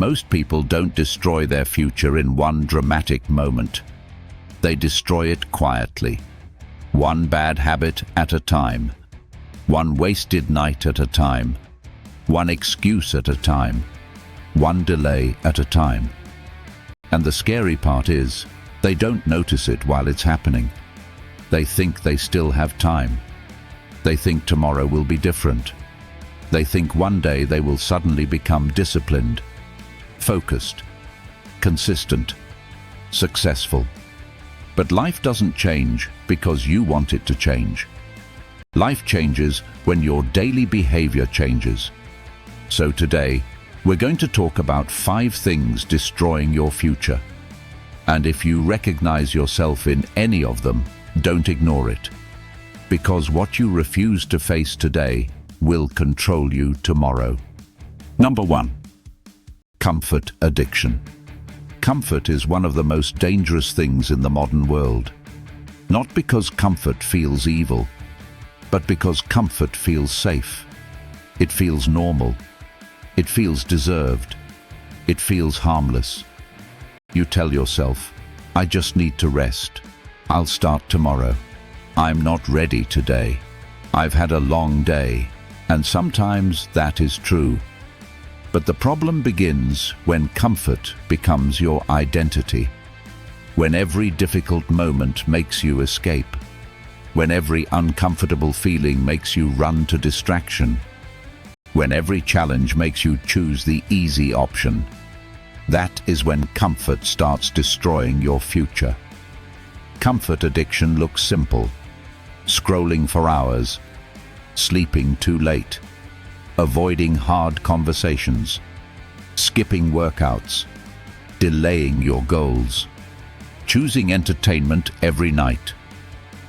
Most people don't destroy their future in one dramatic moment. They destroy it quietly, one bad habit at a time, one wasted night at a time, one excuse at a time, one delay at a time. And the scary part is, they don't notice it while it's happening. They think they still have time. They think tomorrow will be different. They think one day they will suddenly become disciplined, focused, consistent, successful. But life doesn't change because you want it to change. Life changes when your daily behavior changes. So today, we're going to talk about 5 things destroying your future. And if you recognize yourself in any of them, don't ignore it. Because what you refuse to face today will control you tomorrow. Number 1. Comfort addiction. Comfort is one of the most dangerous things in the modern world. Not because comfort feels evil, but because comfort feels safe. It feels normal. It feels deserved. It feels harmless. You tell yourself, I just need to rest. I'll start tomorrow. I'm not ready today. I've had a long day. And sometimes that is true. But the problem begins when comfort becomes your identity. When every difficult moment makes you escape. When every uncomfortable feeling makes you run to distraction. When every challenge makes you choose the easy option. That is when comfort starts destroying your future. Comfort addiction looks simple. Scrolling for hours, sleeping too late, avoiding hard conversations, skipping workouts, delaying your goals, choosing entertainment every night,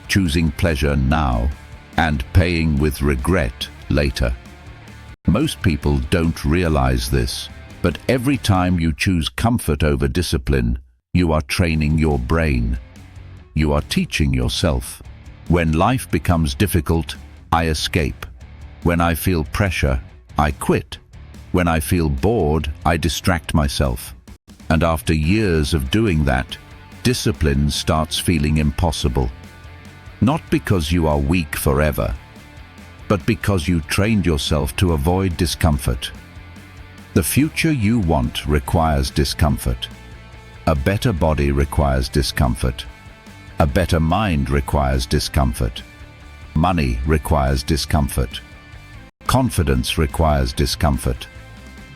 choosing pleasure now, and paying with regret later. Most people don't realize this, but every time you choose comfort over discipline, you are training your brain. You are teaching yourself. When life becomes difficult, I escape. When I feel pressure, I quit. When I feel bored, I distract myself. And after years of doing that, discipline starts feeling impossible. Not because you are weak forever, but because you trained yourself to avoid discomfort. The future you want requires discomfort. A better body requires discomfort. A better mind requires discomfort. Money requires discomfort. Confidence requires discomfort.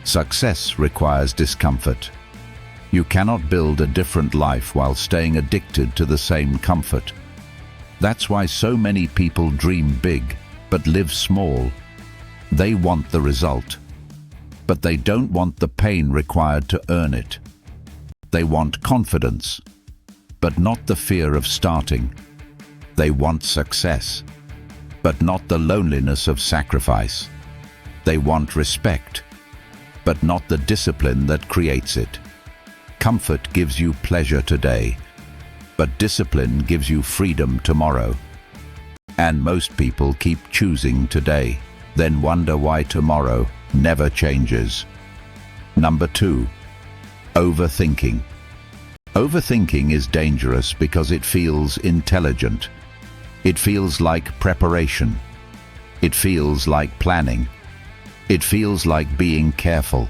Success requires discomfort. You cannot build a different life while staying addicted to the same comfort. That's why so many people dream big, but live small. They want the result, but they don't want the pain required to earn it. They want confidence, but not the fear of starting. They want success, but not the loneliness of sacrifice. They want respect, but not the discipline that creates it. Comfort gives you pleasure today, but discipline gives you freedom tomorrow. And most people keep choosing today, then wonder why tomorrow never changes. Number 2. Overthinking. Overthinking is dangerous because it feels intelligent. It feels like preparation. It feels like planning. It feels like being careful.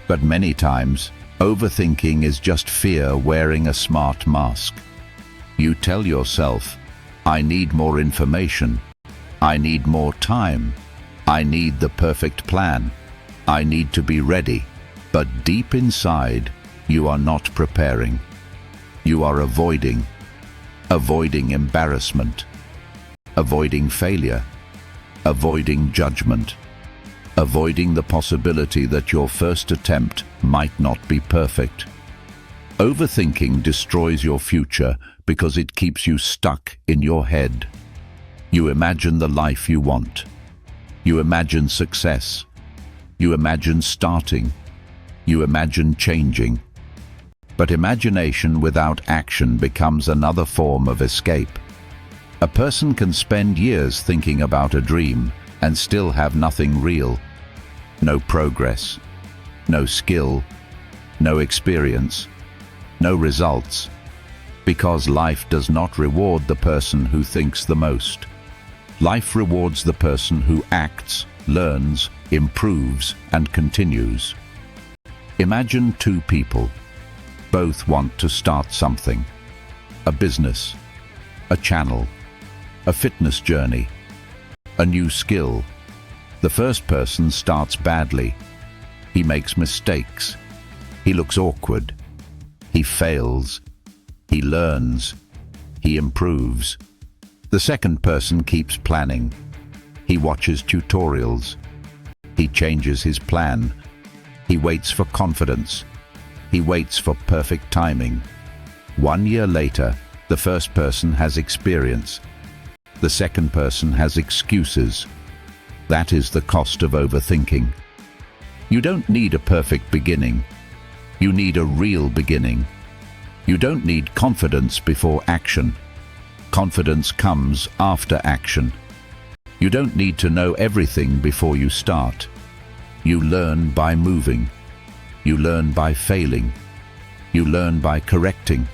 But many times, overthinking is just fear wearing a smart mask. You tell yourself, I need more information. I need more time. I need the perfect plan. I need to be ready. But deep inside, you are not preparing. You are avoiding. Avoiding embarrassment. Avoiding failure. Avoiding judgment. Avoiding the possibility that your first attempt might not be perfect. Overthinking destroys your future because it keeps you stuck in your head. You imagine the life you want. You imagine success. You imagine starting. You imagine changing. But imagination without action becomes another form of escape. A person can spend years thinking about a dream and still have nothing real. No progress, no skill, no experience, no results, because life does not reward the person who thinks the most. Life rewards the person who acts, learns, improves, and continues. Imagine two people. Both want to start something. A business, a channel, a fitness journey, a new skill. The first person starts badly. He makes mistakes. He looks awkward. He fails. He learns. He improves. The second person keeps planning. He watches tutorials. He changes his plan. He waits for confidence. He waits for perfect timing. 1 year later, the first person has experience. The second person has excuses. That is the cost of overthinking. You don't need a perfect beginning. You need a real beginning. You don't need confidence before action. Confidence comes after action. You don't need to know everything before you start. You learn by moving. You learn by failing. You learn by correcting.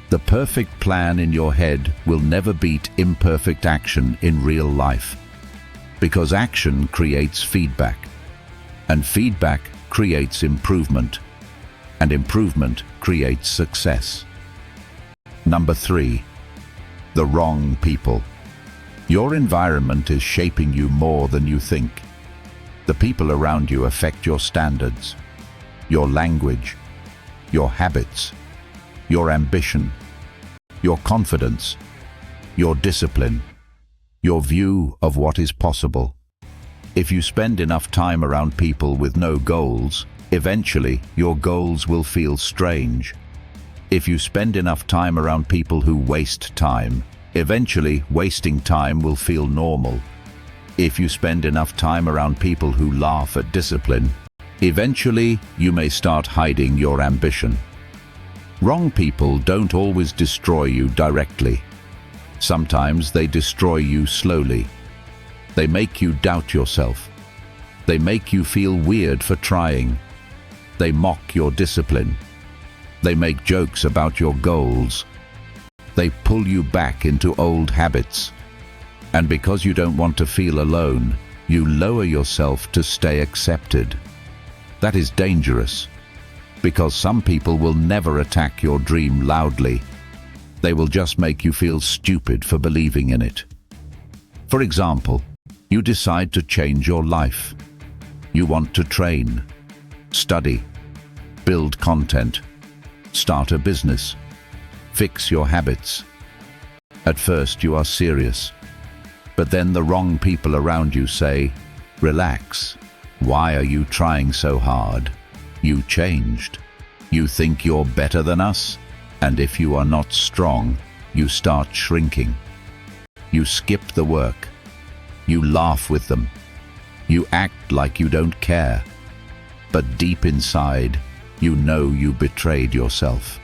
The perfect plan in your head will never beat imperfect action in real life, because action creates feedback, and feedback creates improvement, and improvement creates success. Number 3, the wrong people. Your environment is shaping you more than you think. The people around you affect your standards, your language, your habits, your ambition, your confidence, your discipline, your view of what is possible. If you spend enough time around people with no goals, eventually your goals will feel strange. If you spend enough time around people who waste time, eventually wasting time will feel normal. If you spend enough time around people who laugh at discipline, eventually you may start hiding your ambition. Wrong people don't always destroy you directly. Sometimes they destroy you slowly. They make you doubt yourself. They make you feel weird for trying. They mock your discipline. They make jokes about your goals. They pull you back into old habits. And because you don't want to feel alone, you lower yourself to stay accepted. That is dangerous, because some people will never attack your dream loudly. They will just make you feel stupid for believing in it. For example, you decide to change your life. You want to train, study, build content, start a business, fix your habits. At first you are serious, but then the wrong people around you say, "Relax. Why are you trying so hard? You changed. You think you're better than us?" And if you are not strong, you start shrinking. You skip the work. You laugh with them. You act like you don't care. But deep inside, you know you betrayed yourself.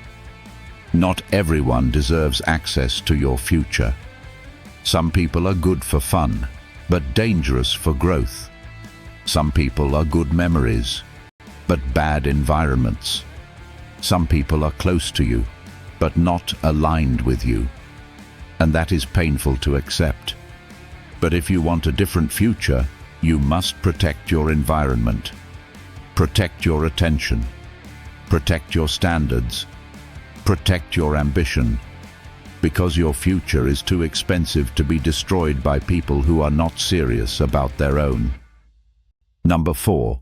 Not everyone deserves access to your future. Some people are good for fun, but dangerous for growth. Some people are good memories, but bad environments. Some people are close to you, but not aligned with you. And that is painful to accept. But if you want a different future, you must protect your environment. Protect your attention. Protect your standards. Protect your ambition. Because your future is too expensive to be destroyed by people who are not serious about their own. Number 4,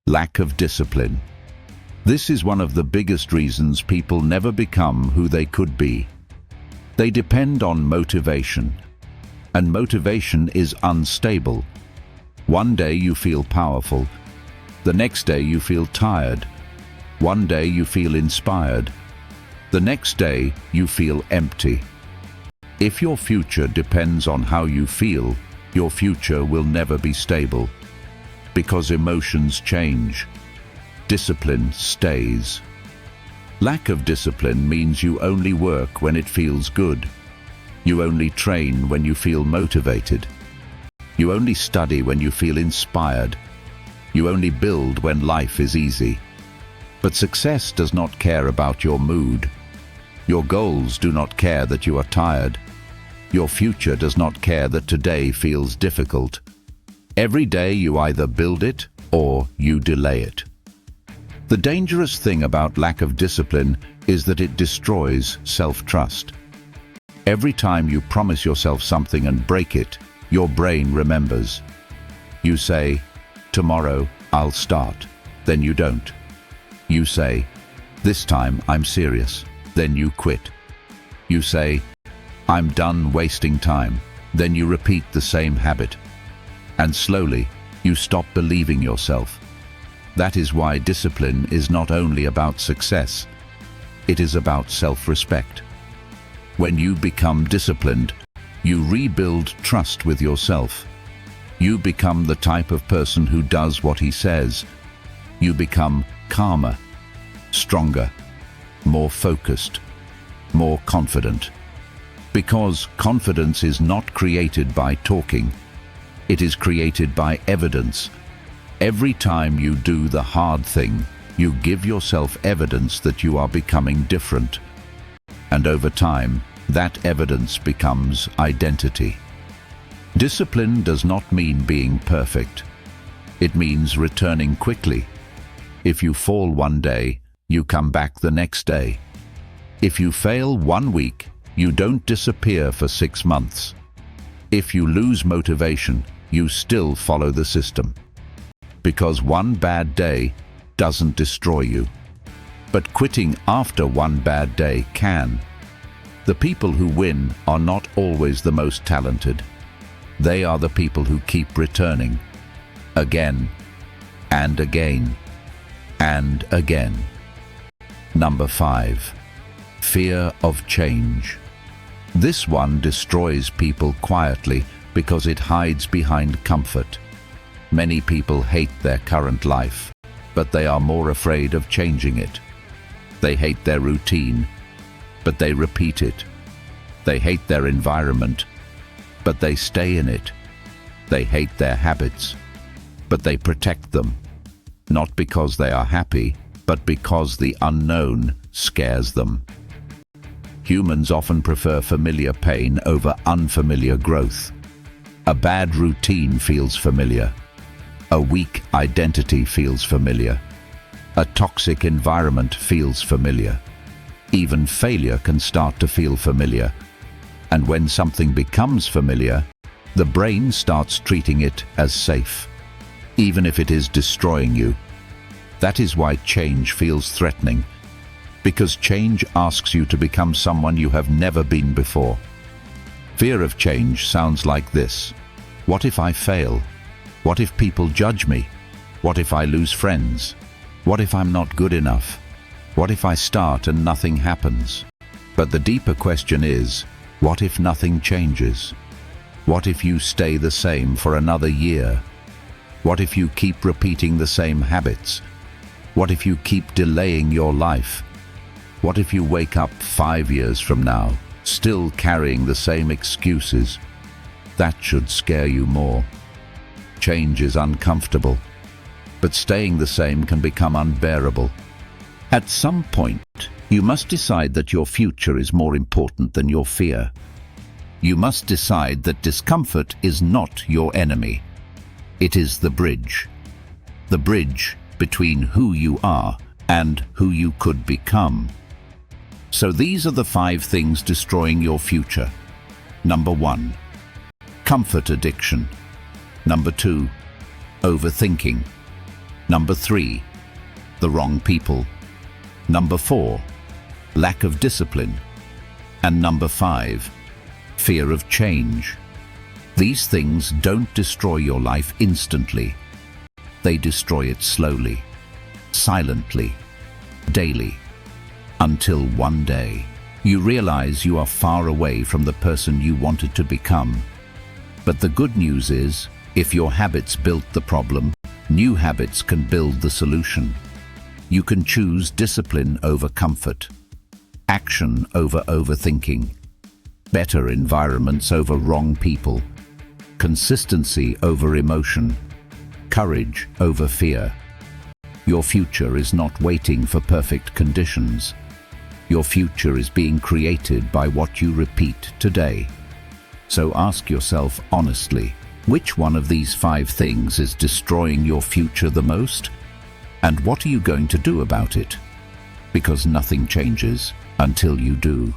lack of discipline. This is one of the biggest reasons people never become who they could be. They depend on motivation, and motivation is unstable. One day you feel powerful, the next day you feel tired. One day you feel inspired, the next day you feel empty. If your future depends on how you feel, your future will never be stable. Because emotions change. Discipline stays. Lack of discipline means you only work when it feels good. You only train when you feel motivated. You only study when you feel inspired. You only build when life is easy. But success does not care about your mood. Your goals do not care that you are tired. Your future does not care that today feels difficult. Every day you either build it or you delay it. The dangerous thing about lack of discipline is that it destroys self-trust. Every time you promise yourself something and break it, your brain remembers. You say, "Tomorrow I'll start," then you don't. You say, "This time I'm serious," then you quit. You say, "I'm done wasting time," then you repeat the same habit. And slowly, you stop believing yourself. That is why discipline is not only about success, it is about self-respect. When you become disciplined, you rebuild trust with yourself. You become the type of person who does what he says. You become calmer, stronger, more focused, more confident. Because confidence is not created by talking, it is created by evidence. Every time you do the hard thing, you give yourself evidence that you are becoming different. And over time, that evidence becomes identity. Discipline does not mean being perfect. It means returning quickly. If you fall one day, you come back the next day. If you fail 1 week, you don't disappear for 6 months. If you lose motivation, you still follow the system. Because one bad day doesn't destroy you. But quitting after one bad day can. The people who win are not always the most talented. They are the people who keep returning. Again, and again, and again. Number 5. Fear of change. This one destroys people quietly because it hides behind comfort. Many people hate their current life, but they are more afraid of changing it. They hate their routine, but they repeat it. They hate their environment, but they stay in it. They hate their habits, but they protect them. Not because they are happy, but because the unknown scares them. Humans often prefer familiar pain over unfamiliar growth. A bad routine feels familiar. A weak identity feels familiar. A toxic environment feels familiar. Even failure can start to feel familiar. And when something becomes familiar, the brain starts treating it as safe, even if it is destroying you. That is why change feels threatening, because change asks you to become someone you have never been before. Fear of change sounds like this. What if I fail? What if people judge me? What if I lose friends? What if I'm not good enough? What if I start and nothing happens? But the deeper question is, what if nothing changes? What if you stay the same for another year? What if you keep repeating the same habits? What if you keep delaying your life? What if you wake up 5 years from now, still carrying the same excuses? That should scare you more. Change is uncomfortable, but staying the same can become unbearable. At some point, you must decide that your future is more important than your fear. You must decide that discomfort is not your enemy. It is the bridge. The bridge between who you are and who you could become. So these are the 5 things destroying your future. Number 1. Comfort addiction. Number 2. Overthinking. Number 3. The wrong people. Number 4. Lack of discipline. And number 5. Fear of change. These things don't destroy your life instantly. They destroy it slowly, silently, daily, until one day you realize you are far away from the person you wanted to become. But the good news is, if your habits built the problem, new habits can build the solution. You can choose discipline over comfort, action over overthinking, better environments over wrong people, consistency over emotion, courage over fear. Your future is not waiting for perfect conditions. Your future is being created by what you repeat today. So ask yourself honestly, which one of these 5 things is destroying your future the most? And what are you going to do about it? Because nothing changes until you do.